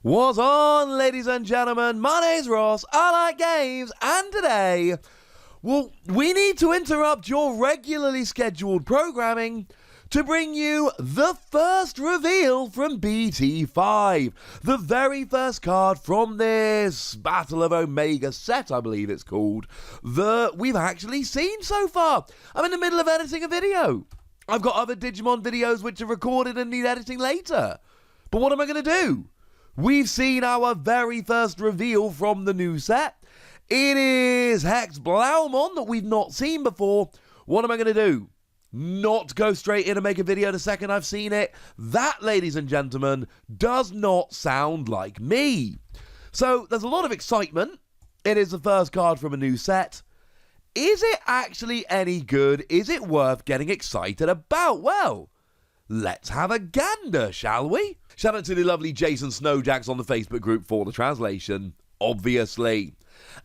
What's on, ladies and gentlemen? My name's Ross, I like games, and today, well, we need to interrupt your regularly scheduled programming to bring you the first reveal from BT5. The very first card from this Battle of Omega set, I believe it's called, that we've actually seen so far. I'm in the middle of editing a video. I've got other Digimon videos which are recorded and need editing later. But what am I going to do? We've seen our very first reveal from the new set. It is Hexeblaumon that we've not seen before. What am I going to do? Not go straight in and make a video the second I've seen it? That, ladies and gentlemen, does not sound like me. So, there's a lot of excitement. It is the first card from a new set. Is it actually any good? Is it worth getting excited about? Well, let's have a gander, shall we? Shout out to the lovely Jason Snowjacks on the Facebook group for the translation, obviously.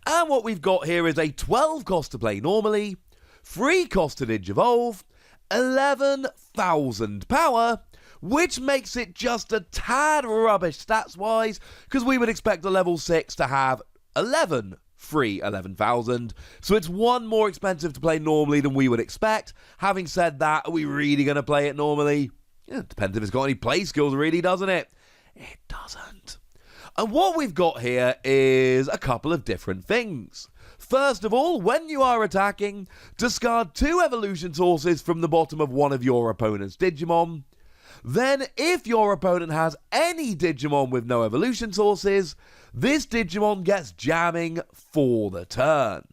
And what we've got here is a 12 cost to play normally, 3 cost to Digivolve, 11,000 power, which makes it just a tad rubbish stats-wise, because we would expect a level 6 to have 11,000. So it's 1 more expensive to play normally than we would expect. Having said that, are we really going to play it normally? Yeah, it depends if it's got any play skills, really, doesn't it? It doesn't. And what we've got here is a couple of different things. First of all, when you are attacking, discard 2 evolution sources from the bottom of one of your opponent's Digimon. Then, if your opponent has any Digimon with no evolution sources, this Digimon gets jamming for the turn.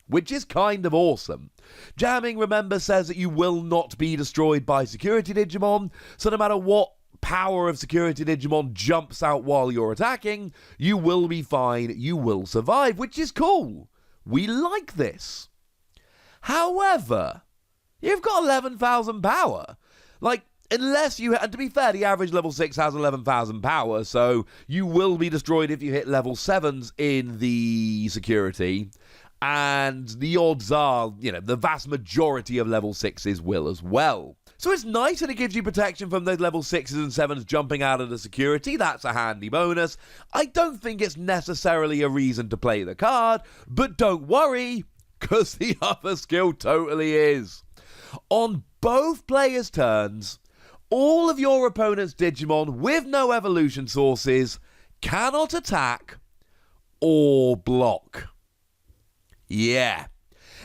Which is kind of awesome. Jamming, remember, says that you will not be destroyed by security Digimon, so no matter what power of security Digimon jumps out while you're attacking, you will be fine, you will survive, which is cool. We like this. However, you've got 11,000 power. Like, unless you... And to be fair, the average level 6 has 11,000 power, so you will be destroyed if you hit level 7s in the security. And the odds are, the vast majority of level 6s will as well. So it's nice that it gives you protection from those level 6s and 7s jumping out of the security. That's a handy bonus. I don't think it's necessarily a reason to play the card, but don't worry, because the other skill totally is. On both players' turns, all of your opponent's Digimon with no evolution sources cannot attack or block. Yeah.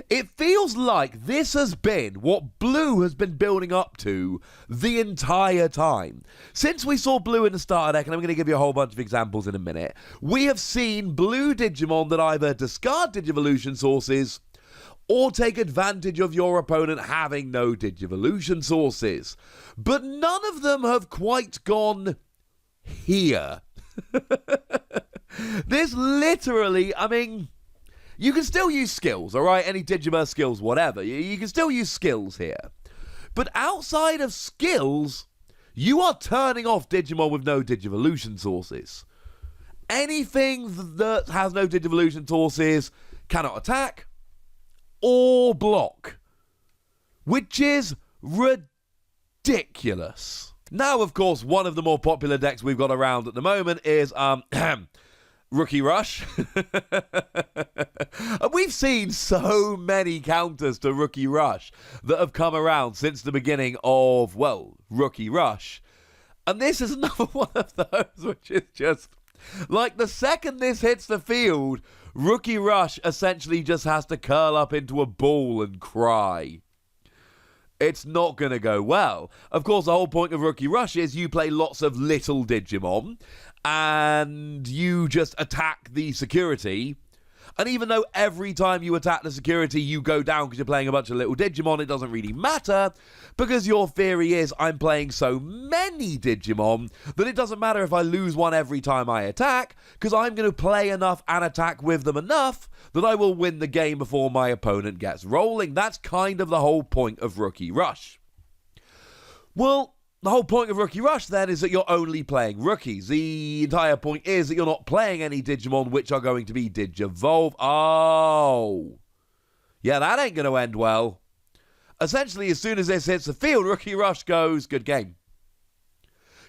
It feels like this has been what Blue has been building up to the entire time. Since we saw Blue in the starter deck, and I'm going to give you a whole bunch of examples in a minute, we have seen Blue Digimon that either discard Digivolution sources or take advantage of your opponent having no Digivolution sources. But none of them have quite gone here. This literally, you can still use skills, alright? Any Digiverse skills, whatever. You can still use skills here. But outside of skills, you are turning off Digimon with no Digivolution sources. Anything that has no Digivolution sources cannot attack or block. Which is ridiculous. Now, of course, one of the more popular decks we've got around at the moment is, Rookie Rush. And we've seen so many counters to Rookie Rush that have come around since the beginning of, Rookie Rush. And this is another one of those which is just, like, the second this hits the field, Rookie Rush essentially just has to curl up into a ball and cry. It's not going to go well. Of course, the whole point of Rookie Rush is you play lots of little Digimon, and you just attack the security. And even though every time you attack the security you go down because you're playing a bunch of little Digimon, it doesn't really matter, because your theory is I'm playing so many Digimon that it doesn't matter if I lose one every time I attack, because I'm going to play enough and attack with them enough that I will win the game before my opponent gets rolling. That's kind of the whole point of Rookie Rush. Well, the whole point of Rookie Rush, then, is that you're only playing rookies. The entire point is that you're not playing any Digimon which are going to be Digivolve. Oh. Yeah, that ain't going to end well. Essentially, as soon as this hits the field, Rookie Rush goes, good game.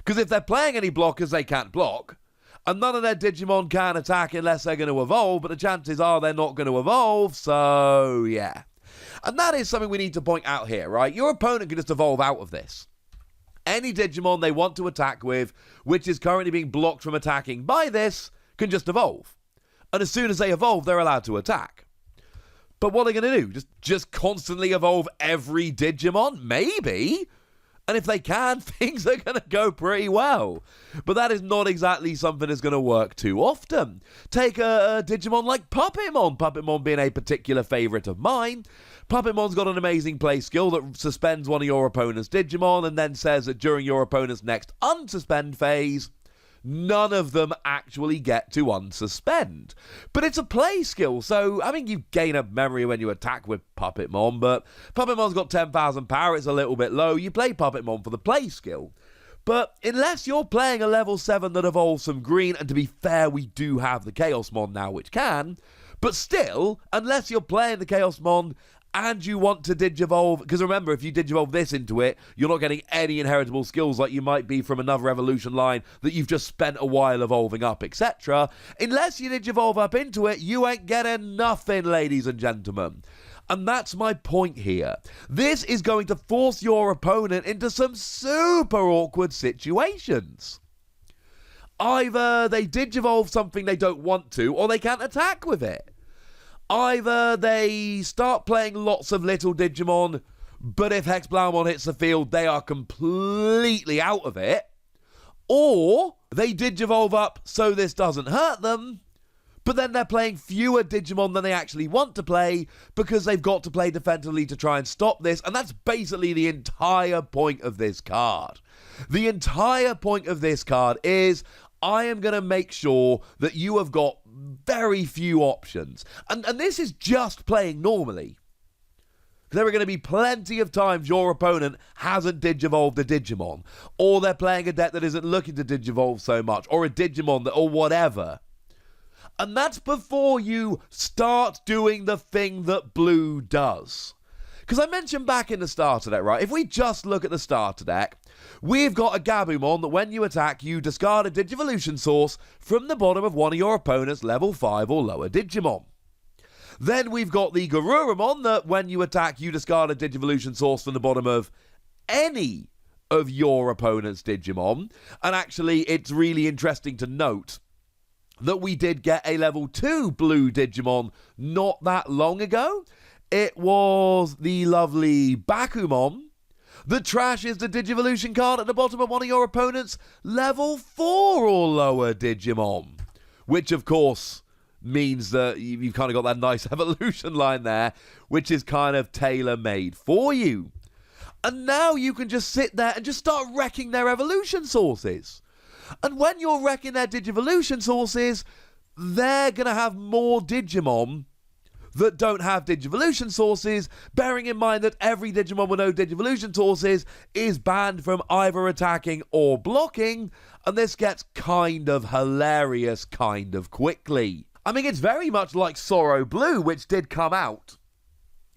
Because if they're playing any blockers, they can't block. And none of their Digimon can attack unless they're going to evolve, but the chances are they're not going to evolve, so yeah. And that is something we need to point out here, right? Your opponent can just evolve out of this. Any Digimon they want to attack with, which is currently being blocked from attacking by this, can just evolve. And as soon as they evolve, they're allowed to attack. But what are they going to do? Just constantly evolve every Digimon? Maybe. And if they can, things are going to go pretty well. But that is not exactly something that's going to work too often. Take a Digimon like Puppetmon. Puppetmon being a particular favourite of mine. Puppetmon's got an amazing play skill that suspends one of your opponent's Digimon and then says that during your opponent's next unsuspend phase, none of them actually get to unsuspend. But it's a play skill, so, I mean, you gain a memory when you attack with Puppetmon, but Puppetmon's got 10,000 power, it's a little bit low. You play Puppetmon for the play skill. But unless you're playing a level 7 that evolves some green, and to be fair, we do have the Chaosmon now, which can, but still, unless you're playing the Chaosmon and you want to Digivolve, because remember, if you Digivolve this into it, you're not getting any inheritable skills like you might be from another evolution line that you've just spent a while evolving up, etc. Unless you Digivolve up into it, you ain't getting nothing, ladies and gentlemen. And that's my point here. This is going to force your opponent into some super awkward situations. Either they Digivolve something they don't want to, or they can't attack with it. Either they start playing lots of little Digimon, but if HexBlaumon hits the field, they are completely out of it. Or they Digivolve up so this doesn't hurt them, but then they're playing fewer Digimon than they actually want to play because they've got to play defensively to try and stop this, and that's basically the entire point of this card. The entire point of this card is I am going to make sure that you have got very few options. And this is just playing normally. There are going to be plenty of times your opponent hasn't Digivolved a Digimon, or they're playing a deck that isn't looking to Digivolve so much, or a Digimon that, or whatever. And that's before you start doing the thing that blue does. Because I mentioned back in the starter deck, right? If we just look at the starter deck, we've got a Gabumon that when you attack, you discard a Digivolution source from the bottom of one of your opponent's level 5 or lower Digimon. Then we've got the Gooooooood that when you attack, you discard a Digivolution source from the bottom of any of your opponent's Digimon. And actually, it's really interesting to note that we did get a level 2 blue Digimon not that long ago. It was the lovely Bakumon that trashes the Digivolution card at the bottom of one of your opponent's level 4 or lower Digimon. Which, of course, means that you've kind of got that nice evolution line there, which is kind of tailor-made for you. And now you can just sit there and just start wrecking their evolution sources. And when you're wrecking their Digivolution sources, they're going to have more Digimon that don't have Digivolution sources, bearing in mind that every Digimon with no Digivolution sources is banned from either attacking or blocking, and this gets kind of hilarious kind of quickly. I mean, it's very much like Sorrow Blue, which did come out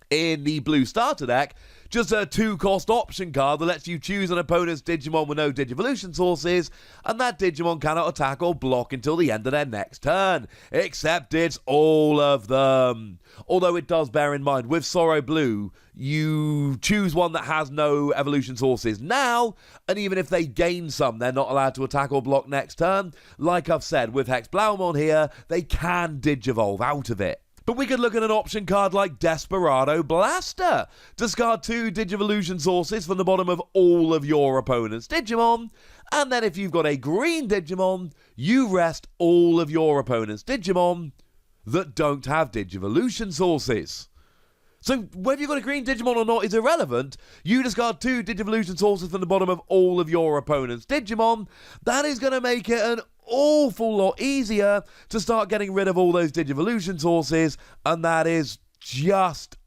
in the blue starter deck, just a 2-cost option card that lets you choose an opponent's Digimon with no Digivolution sources, and that Digimon cannot attack or block until the end of their next turn, except it's all of them. Although it does bear in mind, with Sorrow Blue, you choose one that has no evolution sources now, and even if they gain some, they're not allowed to attack or block next turn. Like I've said, with HexBlaumon here, they can Digivolve out of it. But we could look at an option card like Desperado Blaster. Discard 2 Digivolution sources from the bottom of all of your opponent's Digimon. And then if you've got a green Digimon, you rest all of your opponent's Digimon that don't have Digivolution sources. So whether you've got a green Digimon or not is irrelevant. You discard 2 Digivolution sources from the bottom of all of your opponent's Digimon. That is going to make it an awful lot easier to start getting rid of all those Digivolution sources, and that is just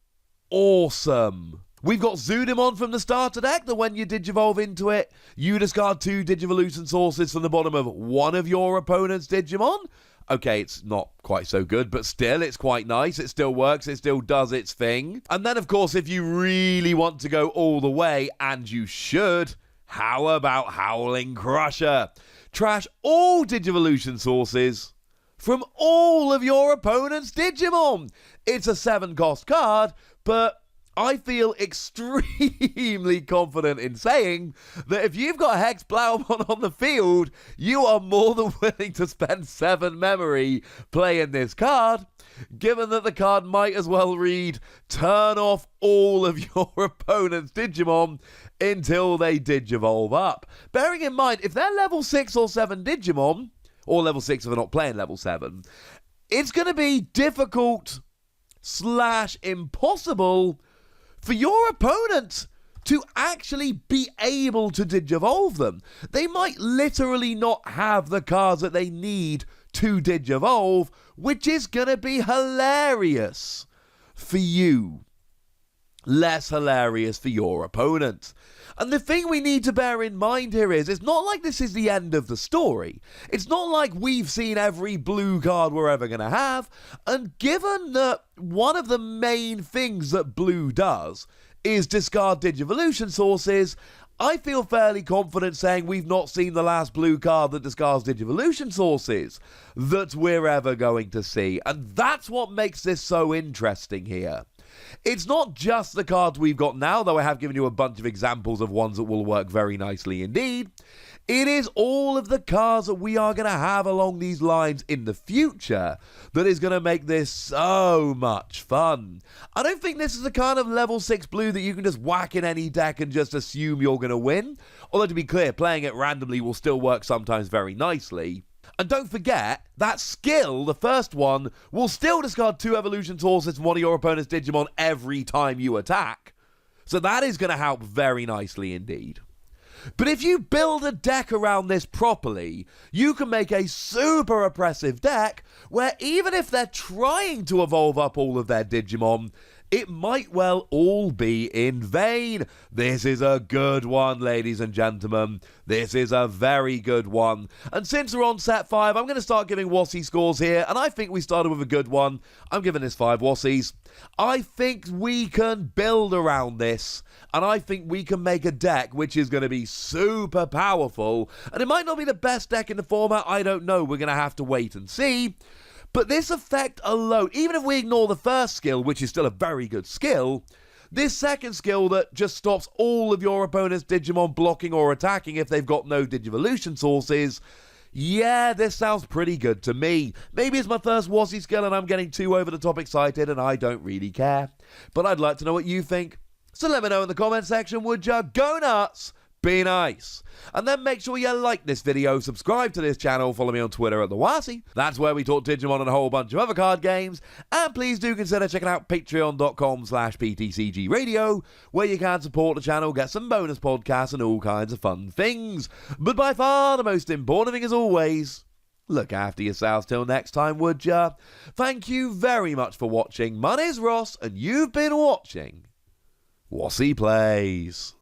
awesome. We've got Zoodamon from the starter deck that when you Digivolve into it, you discard 2 Digivolution sources from the bottom of one of your opponent's Digimon. Okay, it's not quite so good, but still, it's quite nice. It still works. It still does its thing. And then, of course, if you really want to go all the way, and you should, how about Howling Crusher? trash all Digivolution sources from all of your opponent's Digimon. It's a 7-cost card, but I feel extremely confident in saying that if you've got HexBlaumon on the field, you are more than willing to spend 7 memory playing this card, given that the card might as well read, turn off all of your opponent's Digimon until they Digivolve up. Bearing in mind, if they're level 6 or 7 Digimon, or level 6 if they're not playing level 7, it's going to be difficult / impossible for your opponent to actually be able to Digivolve them. They might literally not have the cards that they need to Digivolve, which is going to be hilarious for you. Less hilarious for your opponent. And the thing we need to bear in mind here is, it's not like this is the end of the story. It's not like we've seen every blue card we're ever going to have. And given that one of the main things that blue does is discard Digivolution sources, I feel fairly confident saying we've not seen the last blue card that discards Digivolution sources that we're ever going to see. And that's what makes this so interesting here. It's not just the cards we've got now, though I have given you a bunch of examples of ones that will work very nicely indeed. It is all of the cards that we are going to have along these lines in the future that is going to make this so much fun. I don't think this is the kind of level 6 blue that you can just whack in any deck and just assume you're going to win. Although, to be clear, playing it randomly will still work sometimes very nicely. And don't forget, that skill, the first one, will still discard 2 evolution sources from one of your opponent's Digimon every time you attack. So that is going to help very nicely indeed. But if you build a deck around this properly, you can make a super oppressive deck where even if they're trying to evolve up all of their Digimon, it might well all be in vain. This is a good one, ladies and gentlemen. This is a very good one. And since we're on set 5, I'm going to start giving WotC scores here, and I think we started with a good one. I'm giving this 5 WotCs. I think we can build around this, and I think we can make a deck which is going to be super powerful. And it might not be the best deck in the format, I don't know. We're going to have to wait and see. But this effect alone, even if we ignore the first skill, which is still a very good skill, this second skill that just stops all of your opponent's Digimon blocking or attacking if they've got no Digivolution sources, yeah, this sounds pretty good to me. Maybe it's my first WotC skill and I'm getting too over the top excited and I don't really care. But I'd like to know what you think. So let me know in the comment section, would ya? Go nuts! Be nice. And then make sure you like this video, subscribe to this channel, follow me on Twitter at TheWotC. That's where we talk Digimon and a whole bunch of other card games. And please do consider checking out patreon.com/PTCGradio, where you can support the channel, get some bonus podcasts and all kinds of fun things. But by far the most important thing as always, look after yourselves till next time, would ya? Thank you very much for watching. My name's Ross, and you've been watching WotC Plays.